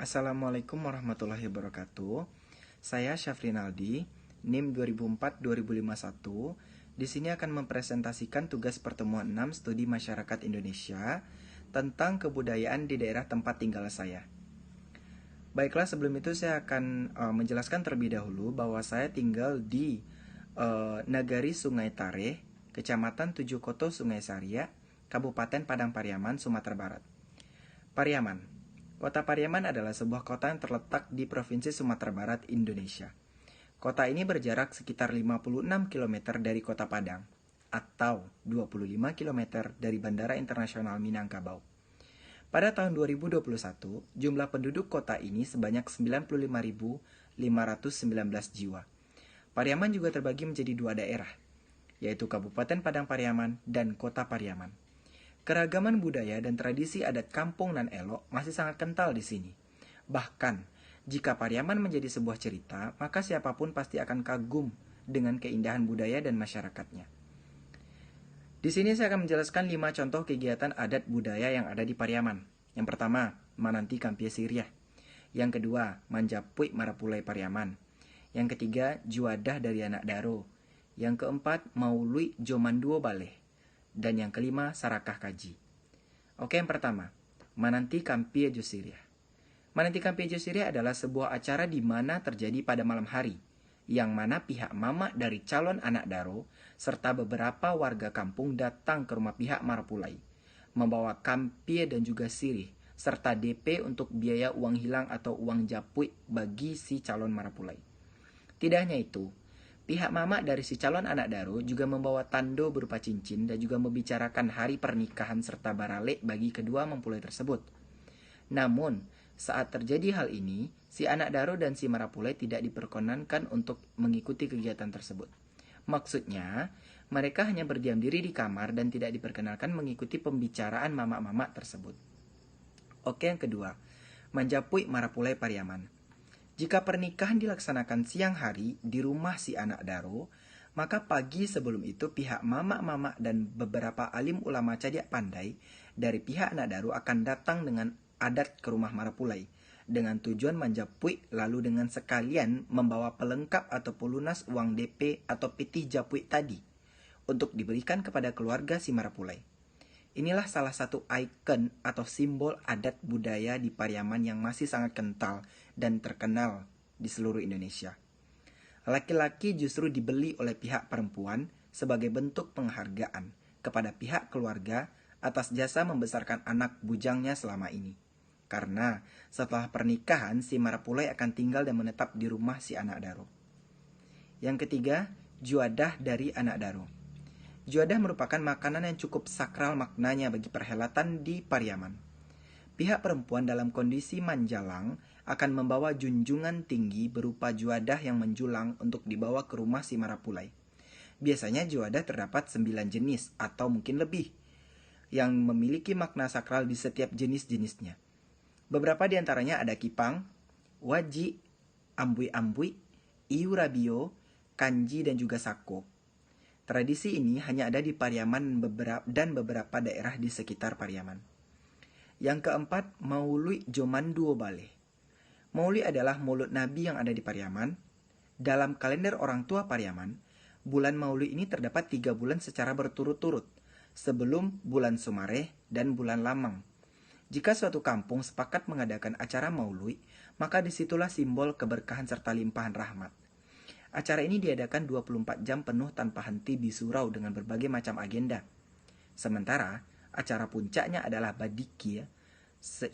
Assalamualaikum warahmatullahi wabarakatuh. Saya Syafrin Aldi, NIM 2004-2051. Di sini akan mempresentasikan tugas pertemuan 6 studi masyarakat Indonesia tentang kebudayaan di daerah tempat tinggal saya. Baiklah, sebelum itu saya akan menjelaskan terlebih dahulu bahwa saya tinggal di Nagari Sungai Tareh, Kecamatan Tujuh Koto Sungai Saria, Kabupaten Padang Pariaman, Sumatera Barat. Pariaman. Kota Pariaman adalah sebuah kota yang terletak di Provinsi Sumatera Barat, Indonesia. Kota ini berjarak sekitar 56 km dari Kota Padang, atau 25 km dari Bandara Internasional Minangkabau. Pada tahun 2021, jumlah penduduk kota ini sebanyak 95.519 jiwa. Pariaman juga terbagi menjadi dua daerah, yaitu Kabupaten Padang Pariaman dan Kota Pariaman. Keragaman budaya dan tradisi adat kampung nan elok masih sangat kental di sini. Bahkan, jika Pariaman menjadi sebuah cerita, maka siapapun pasti akan kagum dengan keindahan budaya dan masyarakatnya. Di sini saya akan menjelaskan 5 contoh kegiatan adat budaya yang ada di Pariaman. Yang pertama, Mananti Kampie Siriah. Yang kedua, Manjapui Marapulai Pariaman. Yang ketiga, Juadah dari Anak Daro. Yang keempat, Maului Jomanduo Baleh. Dan yang kelima, Sarakah Kaji. Oke, yang pertama, Mananti Kampie Siriah. Mananti Kampie Siriah adalah sebuah acara di mana terjadi pada malam hari, yang mana pihak mama dari calon anak daro serta beberapa warga kampung datang ke rumah pihak Marapulai, membawa kampie dan juga sirih, serta DP untuk biaya uang hilang atau uang japui bagi si calon Marapulai. Tidak hanya itu, pihak mama dari si calon anak daro juga membawa tando berupa cincin dan juga membicarakan hari pernikahan serta barale bagi kedua mempelai tersebut. Namun, saat terjadi hal ini, si anak daro dan si Marapulai tidak diperkenankan untuk mengikuti kegiatan tersebut. Maksudnya, mereka hanya berdiam diri di kamar dan tidak diperkenalkan mengikuti pembicaraan mama-mama tersebut. Oke, yang kedua, Manjapui Marapulai Pariaman. Jika pernikahan dilaksanakan siang hari di rumah si anak daro, maka pagi sebelum itu pihak mama-mama dan beberapa alim ulama cadiak pandai dari pihak anak daro akan datang dengan adat ke rumah Marapulai dengan tujuan manjapui, lalu dengan sekalian membawa pelengkap atau pelunas uang DP atau pitih japui tadi untuk diberikan kepada keluarga si Marapulai. Inilah salah satu ikon atau simbol adat budaya di Pariaman yang masih sangat kental dan terkenal di seluruh Indonesia. Laki-laki justru dibeli oleh pihak perempuan sebagai bentuk penghargaan kepada pihak keluarga atas jasa membesarkan anak bujangnya selama ini. Karena setelah pernikahan si Marapulai akan tinggal dan menetap di rumah si anak daro. Yang ketiga, Juadah dari Anak Daro. Juadah merupakan makanan yang cukup sakral maknanya bagi perhelatan di Pariaman. Pihak perempuan dalam kondisi manjalang akan membawa junjungan tinggi berupa juadah yang menjulang untuk dibawa ke rumah si Marapulai. Biasanya juadah terdapat 9 jenis atau mungkin lebih, yang memiliki makna sakral di setiap jenis-jenisnya. Beberapa di antaranya ada kipang, waji, ambui-ambui, iu rabio, kanji, dan juga sako. Tradisi ini hanya ada di Pariaman dan beberapa daerah di sekitar Pariaman. Yang keempat, Maului Jomanduo Baleh. Mauli adalah mulut Nabi yang ada di Pariaman. Dalam kalender orang tua Pariaman, bulan Mauli ini terdapat 3 bulan secara berturut-turut, sebelum bulan Sumareh dan bulan Lamang. Jika suatu kampung sepakat mengadakan acara Maului, maka disitulah simbol keberkahan serta limpahan rahmat. Acara ini diadakan 24 jam penuh tanpa henti di surau dengan berbagai macam agenda. Sementara, acara puncaknya adalah badiki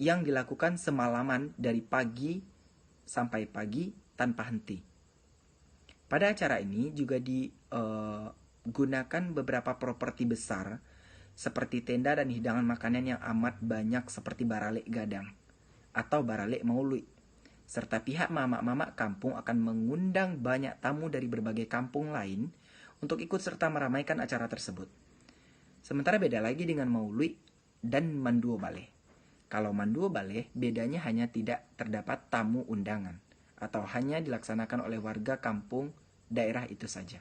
yang dilakukan semalaman dari pagi sampai pagi tanpa henti. Pada acara ini juga digunakan beberapa properti besar seperti tenda dan hidangan makanan yang amat banyak seperti barale gadang atau barale maului. Serta pihak mama-mama kampung akan mengundang banyak tamu dari berbagai kampung lain untuk ikut serta meramaikan acara tersebut. Sementara beda lagi dengan Maului dan Manduo Baleh. Kalau Manduo Baleh, bedanya hanya tidak terdapat tamu undangan atau hanya dilaksanakan oleh warga kampung daerah itu saja.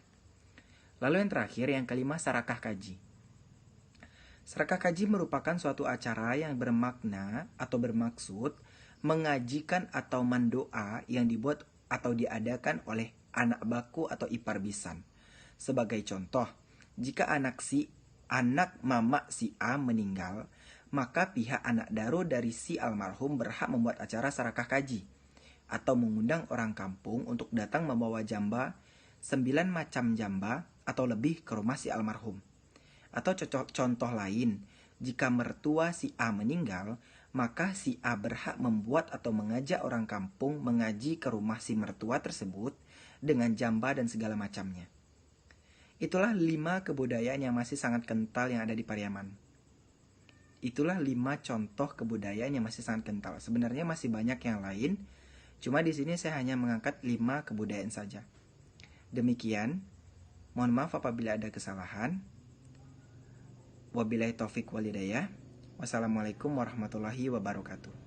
Lalu yang terakhir, yang kelima, Sarakah Kaji. Sarakah Kaji merupakan suatu acara yang bermakna atau bermaksud mengajikan atau mendoa yang dibuat atau diadakan oleh anak baku atau ipar bisan. Sebagai contoh, jika anak mama si A meninggal, maka pihak anak daro dari si almarhum berhak membuat acara sarakah kaji atau mengundang orang kampung untuk datang membawa jamba 9 macam jamba atau lebih ke rumah si almarhum. Atau contoh lain, jika mertua si A meninggal, maka si A berhak membuat atau mengajak orang kampung mengaji ke rumah si mertua tersebut dengan jamba dan segala macamnya. Itulah 5 kebudayaan yang masih sangat kental yang ada di Pariaman. Itulah 5 contoh kebudayaan yang masih sangat kental. Sebenarnya masih banyak yang lain, cuma di sini saya hanya mengangkat 5 kebudayaan saja. Demikian, mohon maaf apabila ada kesalahan. Wabillahi taufik walhidayah. Wassalamualaikum warahmatullahi wabarakatuh.